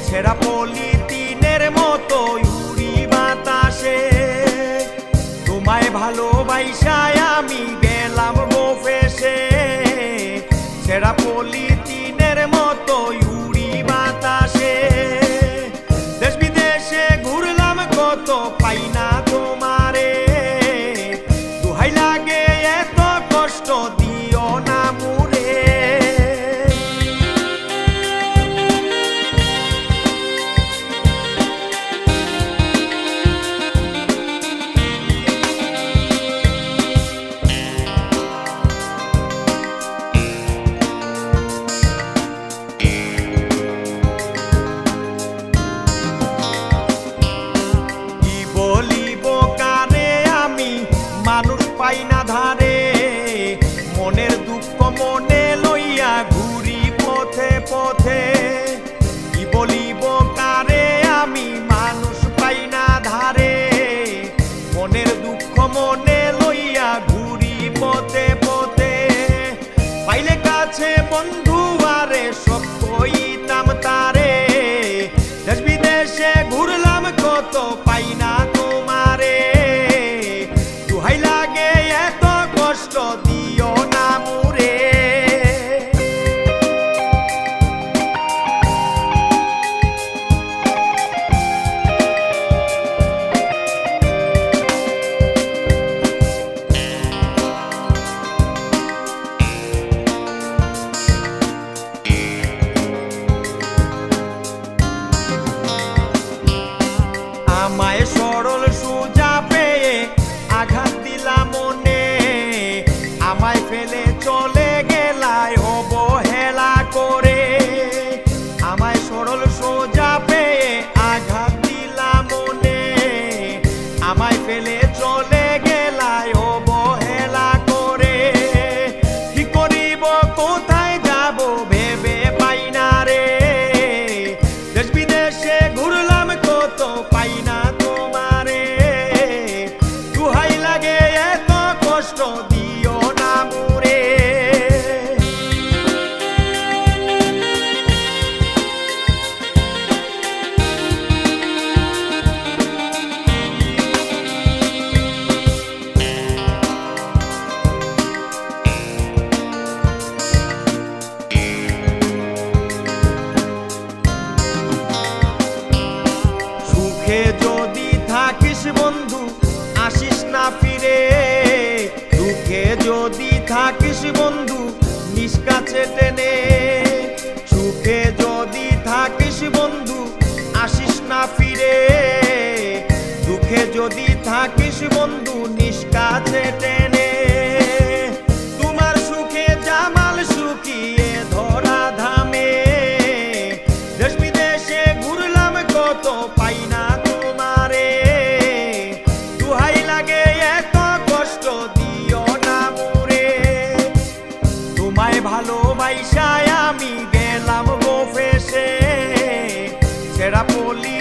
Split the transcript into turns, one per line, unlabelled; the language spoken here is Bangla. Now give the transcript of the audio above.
ছেঁড়া পলিথিনের মতো উড়ি বাতাসে। তোমায় ভালোবাসায় আমি গেলাম গো ফেসে, ছেঁড়া পলিথিনের মতো উড়ি বাতাসে। দেশ বিদেশে ঘুরলাম কত পাই না তোমারে, দোহাই লাগে এত কষ্ট দিও না মুরে। মানুষ পাই না ধারে, মনের দুঃখ মনে লইয়া ঘুরি পথে পথে। কি বলিব কারে আমি মানুষ পাই না ধারে, মনের দুঃখ মনে লইয়া ঘুরি পথে পথে। পাইলে কাছে বন্ধু আরে সব কইতাম তারে, দেশ বিদেশে ঘুরলাম কত পাই না তোমারে। দোহাই লাগে এত কষ্ট দিও না মুরে। আমায় সরল সোজা পেয়ে আঘাত দিলাম মনে, আমায় ফেলে চলে গেলায় অবহেলা করে। আমায় সরল সোজা পেয়ে আঘাত দিলাম মনে, আমায় ফেলে চলে গেলায় অবহেলা করে। কি করিব কোথায় যাব ভেবে পাই না রে, দেশ বিদেশে ঘুরলাম কত পাই না তোমারে। দোহাই লাগে এত কষ্ট দিও না মুরে। সুখে যদি থাকিস বন্ধু আসিস না ফিরে, দুঃখে যদি থাকিস বন্ধু নিজ কাছে টেনে। সুখে যদি থাকিস বন্ধু আসিস না ফিরে, দুঃখে যদি থাকিস বন্ধু নিজ কাছে টেনে। তোমার সুখে জামাল শুকিয়ে ধরা ধামে, দেশ বিদেশে ঘুরলাম কত পাই না তোমারে। দোহাই লাগে এত কষ্ট দিও না মুরে। তোমায় ভালোবাসায় আমি গেলাম গো ফেসে, ছেঁড়া পলি